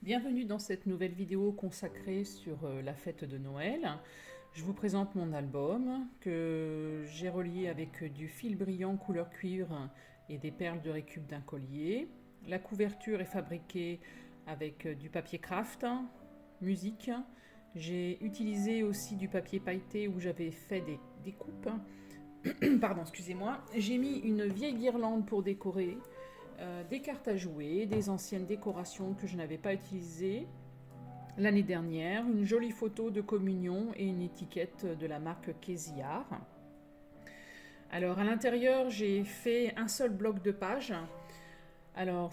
Bienvenue dans cette nouvelle vidéo consacrée sur la fête de Noël. Je vous présente mon album que j'ai relié avec du fil brillant couleur cuivre et des perles de récup d'un collier. La couverture est fabriquée avec du papier craft, musique. J'ai utilisé aussi du papier pailleté où j'avais fait des coupes. Pardon, excusez-moi. J'ai mis une vieille guirlande pour décorer, des cartes à jouer, des anciennes décorations que je n'avais pas utilisées l'année dernière, une jolie photo de communion et une étiquette de la marque Kéziar. Alors à l'intérieur, j'ai fait un seul bloc de pages. Alors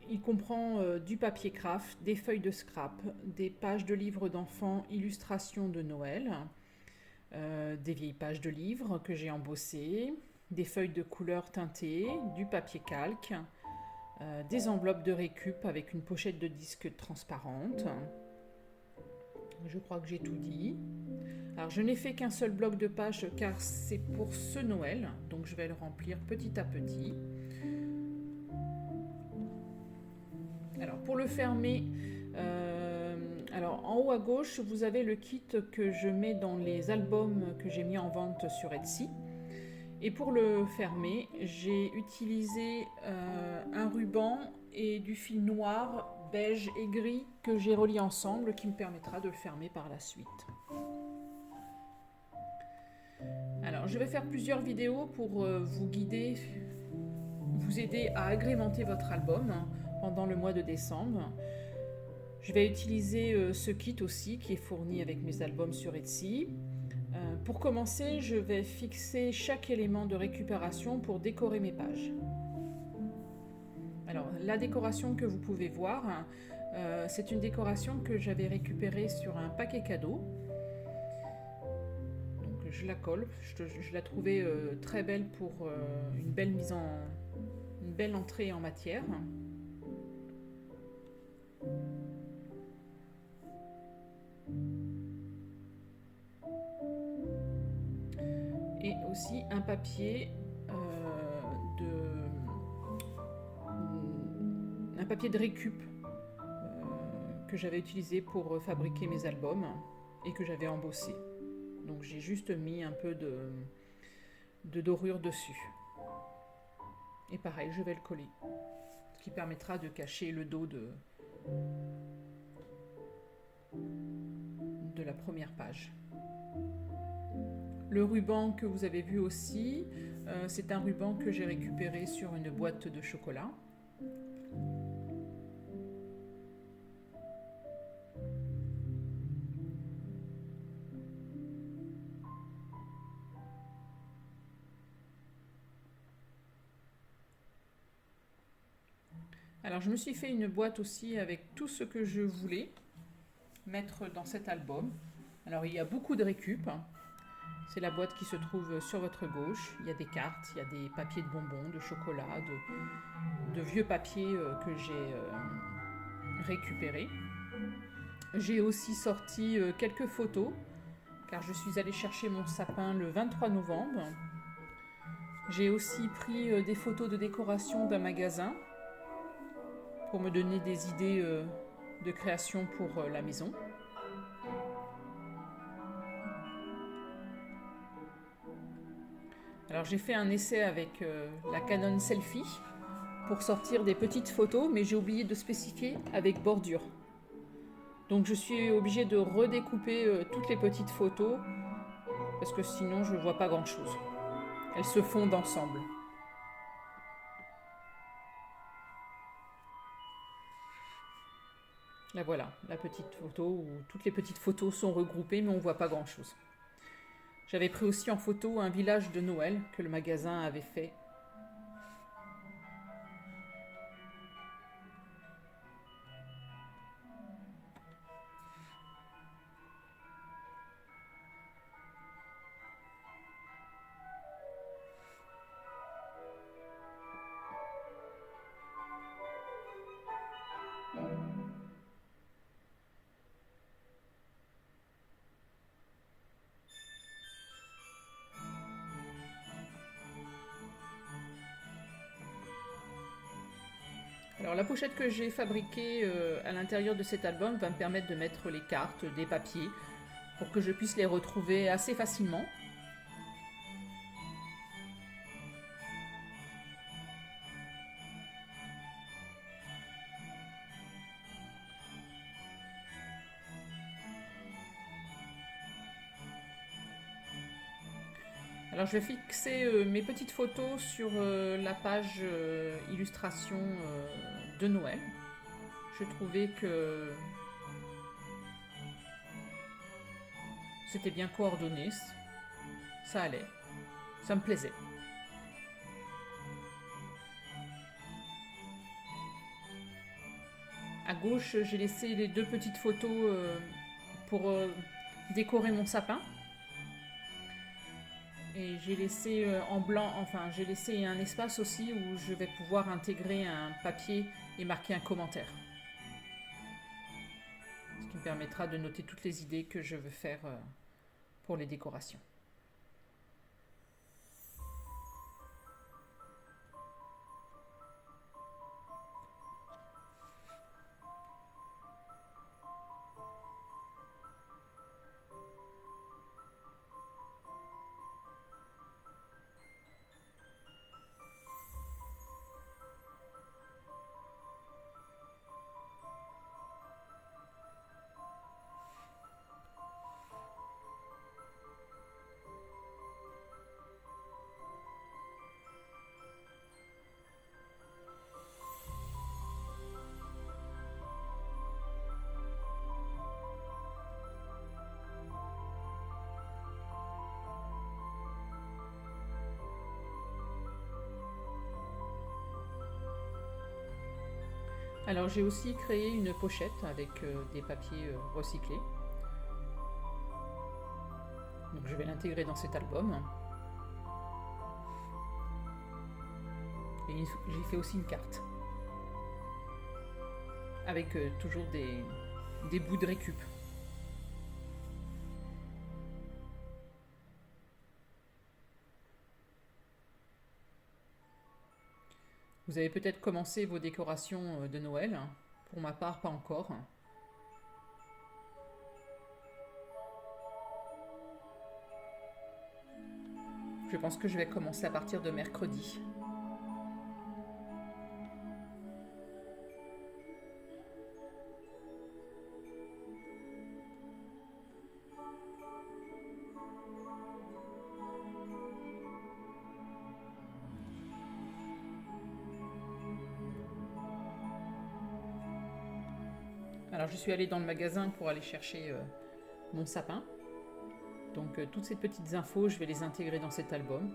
il comprend du papier craft, des feuilles de scrap, des pages de livres d'enfants, illustrations de Noël, des vieilles pages de livres que j'ai embossées, des feuilles de couleur teintées, du papier calque, des enveloppes de récup avec une pochette de disque transparente. Je crois que j'ai tout dit. Alors je n'ai fait qu'un seul bloc de pages car c'est pour ce Noël, donc je vais le remplir petit à petit. Alors pour le fermer, alors en haut à gauche vous avez le kit que je mets dans les albums que j'ai mis en vente sur Etsy. Et pour le fermer, j'ai utilisé un ruban et du fil noir, beige et gris que j'ai relié ensemble qui me permettra de le fermer par la suite. Alors je vais faire plusieurs vidéos pour vous guider, vous aider à agrémenter votre album pendant le mois de décembre. Je vais utiliser ce kit aussi qui est fourni avec mes albums sur Etsy. Pour commencer, je vais fixer chaque élément de récupération pour décorer mes pages. Alors, la décoration que vous pouvez voir, c'est une décoration que j'avais récupérée sur un paquet cadeau. Donc, je la colle. Je la trouvais très belle pour une belle entrée en matière. Et aussi un papier un papier de récup que j'avais utilisé pour fabriquer mes albums et que j'avais embossé. Donc j'ai juste mis un peu de dorure dessus. Et pareil, je vais le coller, ce qui permettra de cacher le dos de la première page. Le ruban que vous avez vu aussi, c'est un ruban que j'ai récupéré sur une boîte de chocolat. Alors je me suis fait une boîte aussi avec tout ce que je voulais mettre dans cet album. Alors il y a beaucoup de récup. C'est la boîte qui se trouve sur votre gauche. Il y a des cartes, il y a des papiers de bonbons, de chocolat, de vieux papiers que j'ai récupérés. J'ai aussi sorti quelques photos car je suis allée chercher mon sapin le 23 novembre. J'ai aussi pris des photos de décoration d'un magasin pour me donner des idées de création pour la maison. Alors j'ai fait un essai avec la Canon Selfie pour sortir des petites photos, mais j'ai oublié de spécifier avec bordure. Donc je suis obligée de redécouper toutes les petites photos parce que sinon je ne vois pas grand chose. Elles se fondent ensemble. Là voilà, la petite photo où toutes les petites photos sont regroupées mais on ne voit pas grand chose. J'avais pris aussi en photo un village de Noël que le magasin avait fait. Alors la pochette que j'ai fabriquée à l'intérieur de cet album va me permettre de mettre les cartes, des papiers, pour que je puisse les retrouver assez facilement. Alors je vais fixer mes petites photos sur la page illustration de Noël. Je trouvais que c'était bien coordonné, ça allait, ça me plaisait. À gauche, j'ai laissé les deux petites photos pour décorer mon sapin. Et j'ai laissé en blanc, enfin j'ai laissé un espace aussi où je vais pouvoir intégrer un papier et marquer un commentaire. Ce qui me permettra de noter toutes les idées que je veux faire pour les décorations. Alors j'ai aussi créé une pochette avec des papiers recyclés. Donc je vais l'intégrer dans cet album. Et j'ai fait aussi une carte. Avec toujours des bouts de récup. Vous avez peut-être commencé vos décorations de Noël. Pour ma part, pas encore. Je pense que je vais commencer à partir de mercredi. Alors je suis allée dans le magasin pour aller chercher mon sapin. Donc toutes ces petites infos, je vais les intégrer dans cet album.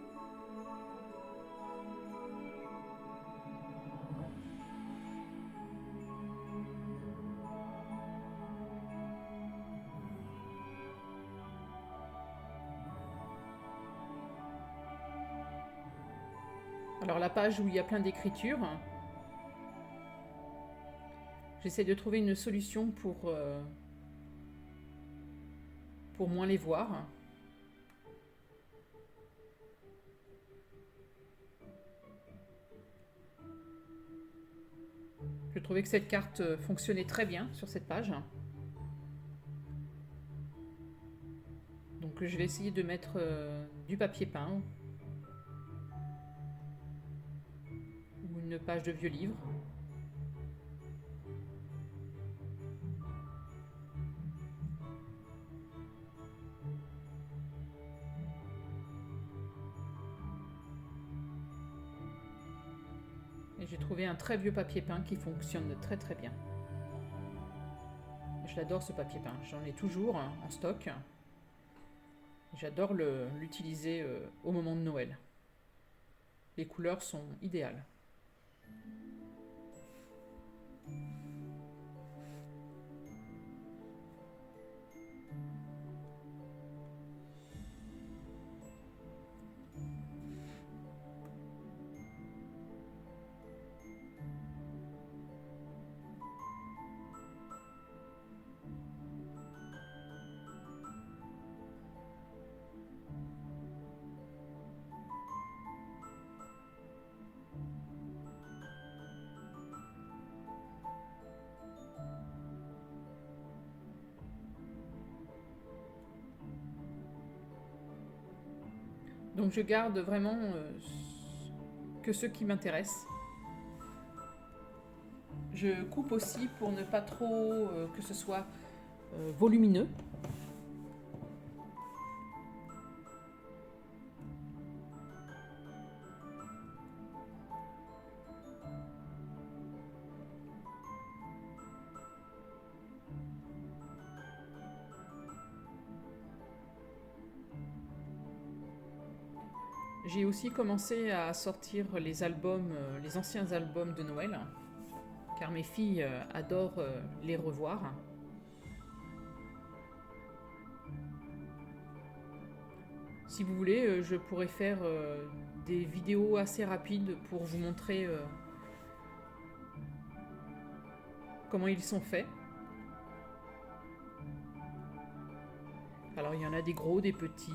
Alors la page où il y a plein d'écritures, j'essaie de trouver une solution pour moins les voir. Je trouvais que cette carte fonctionnait très bien sur cette page. Donc je vais essayer de mettre du papier peint ou une page de vieux livre. Et j'ai trouvé un très vieux papier peint qui fonctionne très très bien. Je l'adore ce papier peint, j'en ai toujours en stock. J'adore l'utiliser au moment de Noël. Les couleurs sont idéales. Donc je garde vraiment que ceux qui m'intéressent. Je coupe aussi pour ne pas trop que ce soit volumineux. J'ai aussi commencé à sortir les albums, les anciens albums de Noël, car mes filles adorent les revoir. Si vous voulez, je pourrais faire des vidéos assez rapides pour vous montrer comment ils sont faits. Alors il y en a des gros, des petits.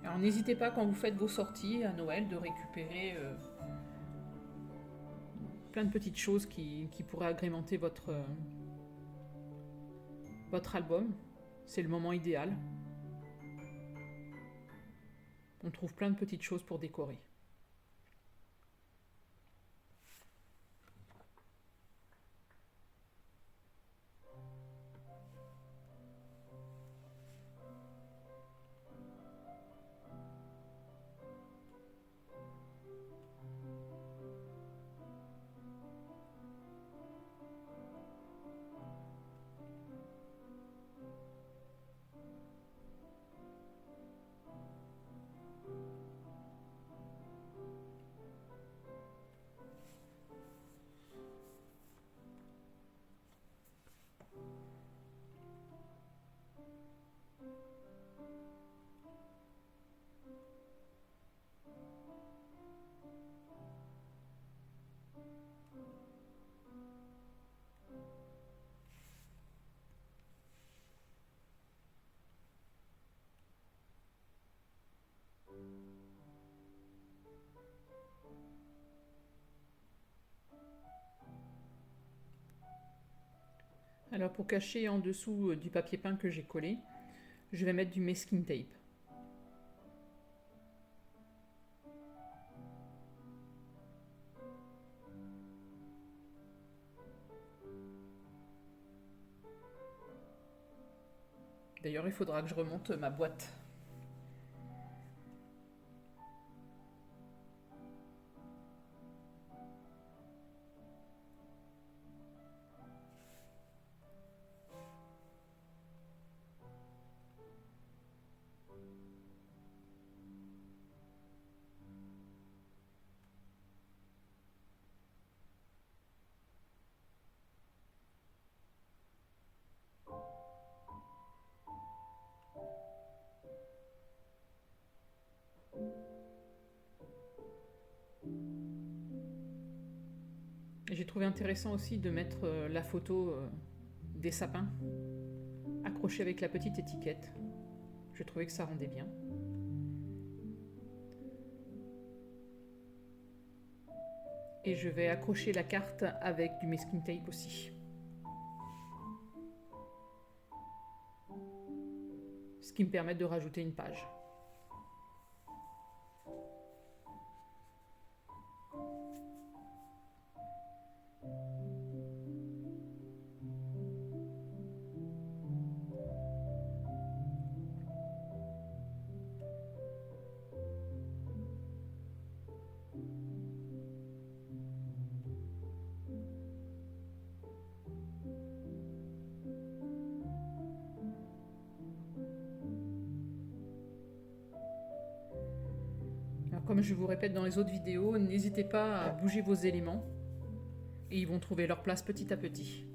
Alors n'hésitez pas quand vous faites vos sorties à Noël de récupérer plein de petites choses qui pourraient agrémenter votre album. C'est le moment idéal. On trouve plein de petites choses pour décorer. Alors pour cacher en dessous du papier peint que j'ai collé, je vais mettre du masking tape. D'ailleurs, il faudra que je remonte ma boîte. J'ai trouvé intéressant aussi de mettre la photo des sapins accrochée avec la petite étiquette. Je trouvais que ça rendait bien. Et je vais accrocher la carte avec du masking tape aussi. Ce qui me permet de rajouter une page. Alors, comme je vous répète dans les autres vidéos, n'hésitez pas à bouger vos éléments et ils vont trouver leur place petit à petit.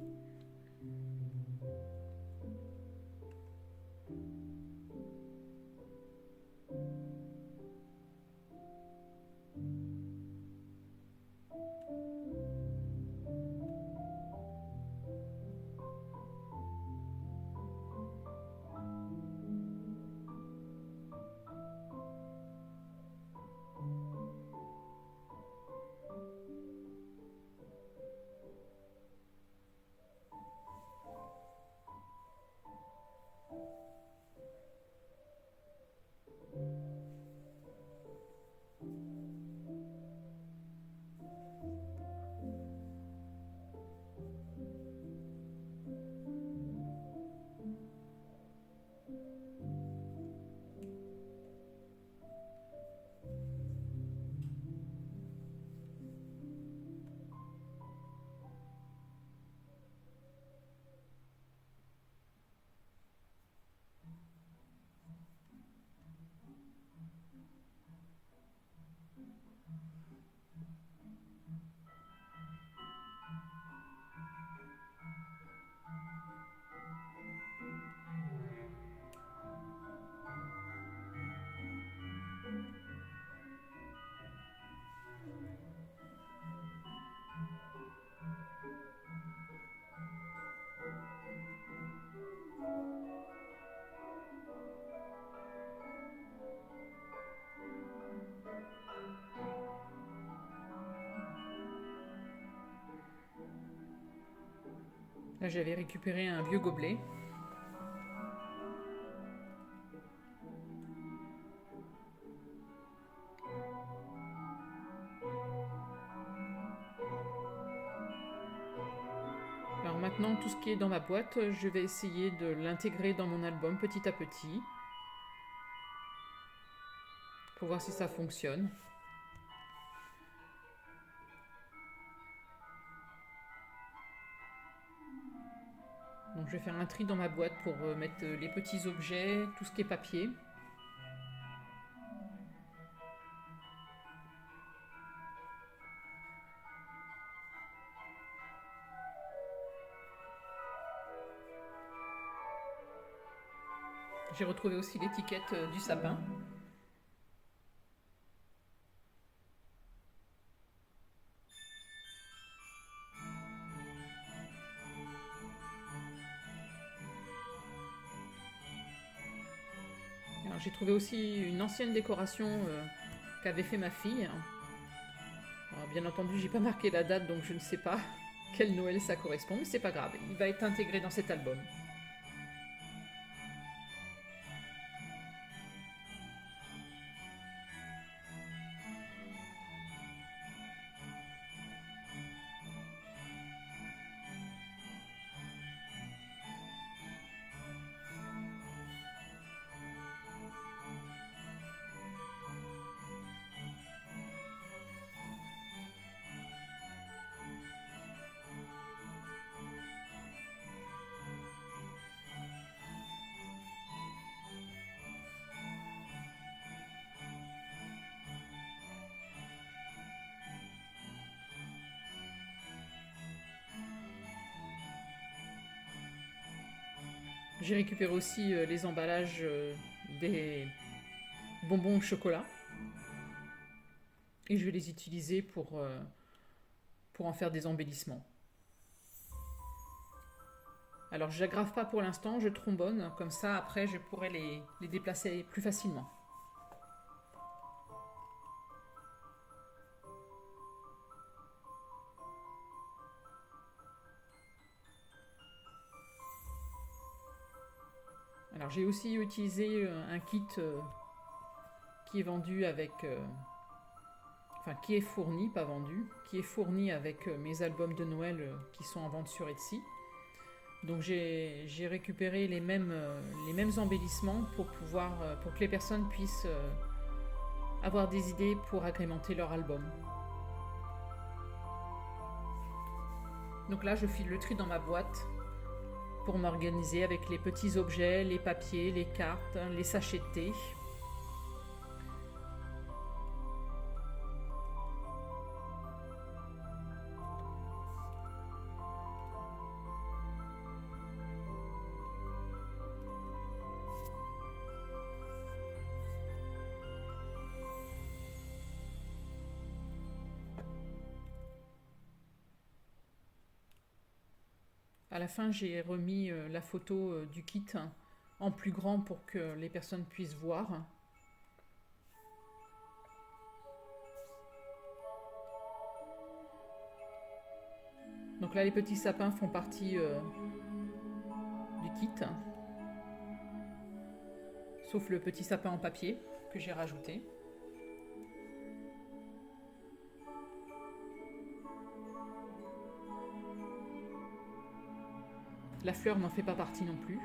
Là, j'avais récupéré un vieux gobelet. Alors maintenant, tout ce qui est dans ma boîte, je vais essayer de l'intégrer dans mon album petit à petit pour voir si ça fonctionne. Donc je vais faire un tri dans ma boîte pour mettre les petits objets, tout ce qui est papier. J'ai retrouvé aussi l'étiquette du sapin. Alors, j'ai trouvé aussi une ancienne décoration qu'avait fait ma fille. Alors, bien entendu, j'ai pas marqué la date, donc je ne sais pas quel Noël ça correspond, mais c'est pas grave, il va être intégré dans cet album. J'ai récupéré aussi les emballages des bonbons au chocolat. Et je vais les utiliser pour en faire des embellissements. Alors je n'aggrave pas pour l'instant, je trombonne, comme ça après je pourrai les déplacer plus facilement. Alors j'ai aussi utilisé un kit qui est vendu avec... enfin qui est fourni, pas vendu, qui est fourni avec mes albums de Noël qui sont en vente sur Etsy. Donc j'ai récupéré les mêmes embellissements pour que les personnes puissent avoir des idées pour agrémenter leur album. Donc là je file le tri dans ma boîte pour m'organiser avec les petits objets, les papiers, les cartes, les sachets de thé. À la fin, j'ai remis la photo du kit en plus grand pour que les personnes puissent voir. Donc là, les petits sapins font partie du kit, sauf le petit sapin en papier que j'ai rajouté. La fleur n'en fait pas partie non plus.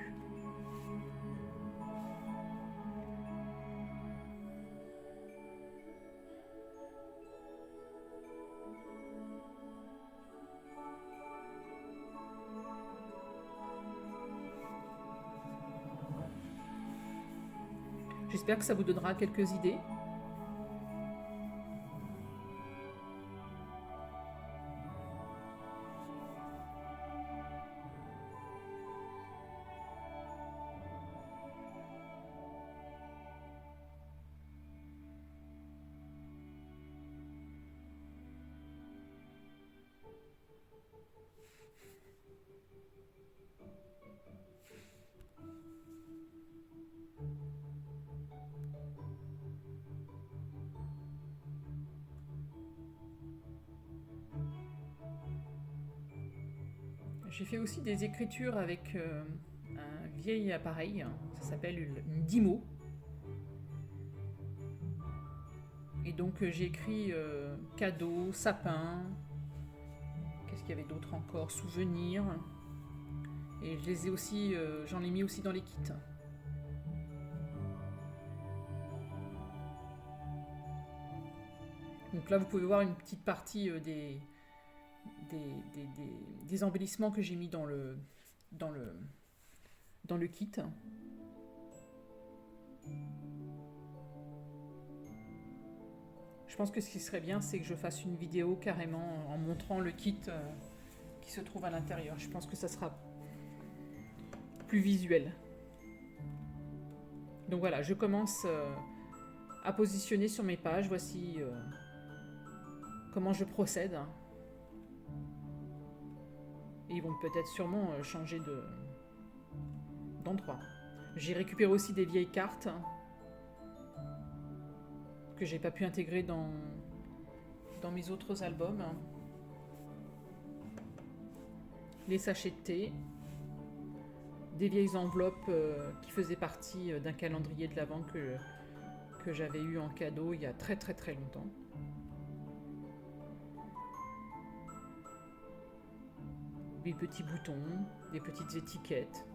J'espère que ça vous donnera quelques idées. J'ai fait aussi des écritures avec un vieil appareil, ça s'appelle une Dymo. Et donc j'ai écrit cadeau, sapin, qu'est-ce qu'il y avait d'autre encore, souvenirs. Et je les ai aussi, j'en ai mis aussi dans les kits. Donc là vous pouvez voir une petite partie des embellissements que j'ai mis dans le kit. Je pense que ce qui serait bien, c'est que je fasse une vidéo carrément en montrant le kit qui se trouve à l'intérieur. Je pense que ça sera plus visuel. Donc voilà, je commence à positionner sur mes pages. Voici comment je procède. Et ils vont peut-être sûrement changer d'endroit. J'ai récupéré aussi des vieilles cartes que j'ai pas pu intégrer dans mes autres albums. Les sachets de thé, des vieilles enveloppes qui faisaient partie d'un calendrier de l'Avent que j'avais eu en cadeau il y a très très très longtemps. Des petits boutons, des petites étiquettes.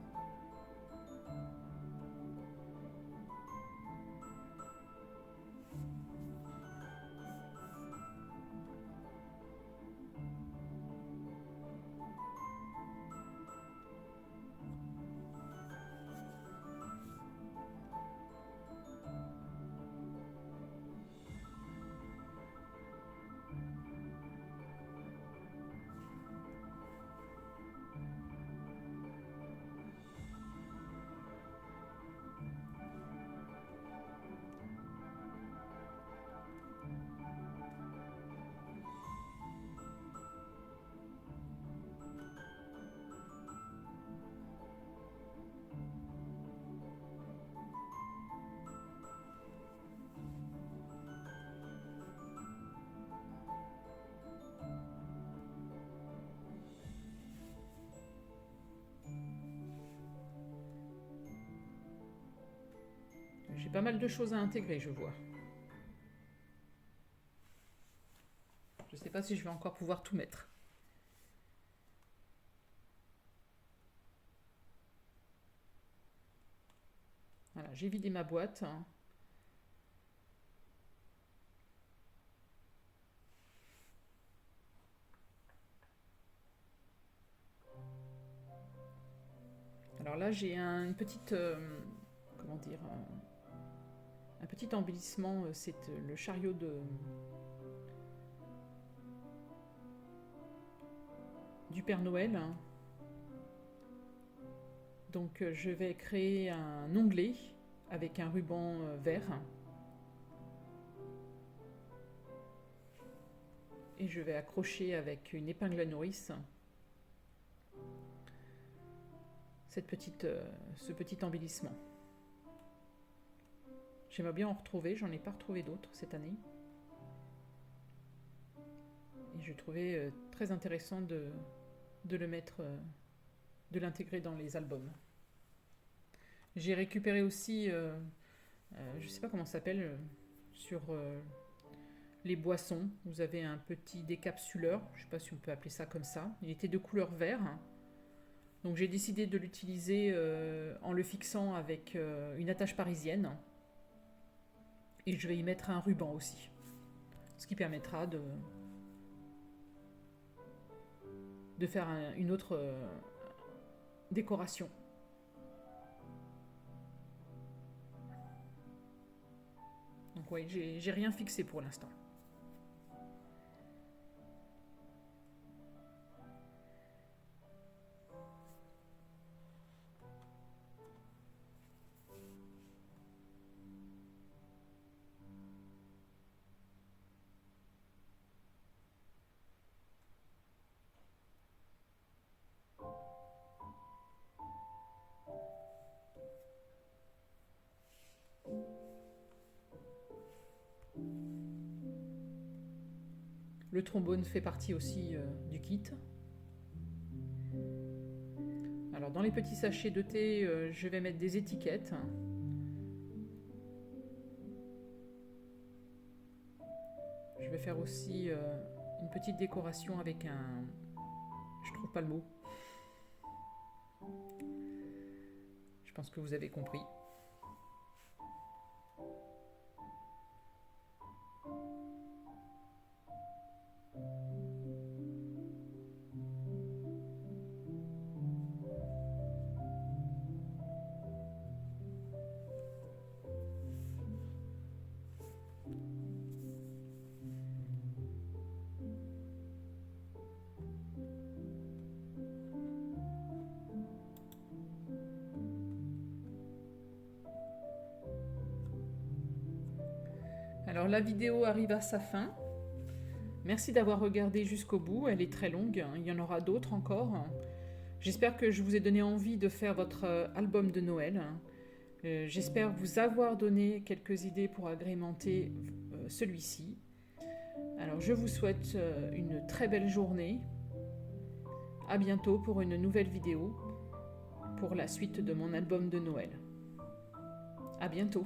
J'ai pas mal de choses à intégrer, je vois. Je sais pas si je vais encore pouvoir tout mettre. Voilà, j'ai vidé ma boîte. Alors là, j'ai une petite, comment dire, un petit embellissement. C'est le chariot du Père Noël. Donc je vais créer un onglet avec un ruban vert. Et je vais accrocher avec une épingle à nourrice ce petit embellissement. J'aimerais bien en retrouver, j'en ai pas retrouvé d'autres cette année. Et je trouvais très intéressant de le mettre, de l'intégrer dans les albums. J'ai récupéré aussi, je sais pas comment ça s'appelle, sur les boissons. Vous avez un petit décapsuleur, je sais pas si on peut appeler ça comme ça. Il était de couleur vert. Donc j'ai décidé de l'utiliser en le fixant avec une attache parisienne. Et je vais y mettre un ruban aussi. Ce qui permettra de faire une autre décoration. Donc oui, j'ai rien fixé pour l'instant. Le trombone fait partie aussi du kit. Alors dans les petits sachets de thé, je vais mettre des étiquettes. Je vais faire aussi une petite décoration avec un... Je trouve pas le mot. Je pense que vous avez compris. Alors la vidéo arrive à sa fin. Merci d'avoir regardé jusqu'au bout, elle est très longue, il y en aura d'autres encore. J'espère que je vous ai donné envie de faire votre album de Noël. J'espère vous avoir donné quelques idées pour agrémenter celui-ci. Alors je vous souhaite une très belle journée. À bientôt pour une nouvelle vidéo pour la suite de mon album de Noël. À bientôt.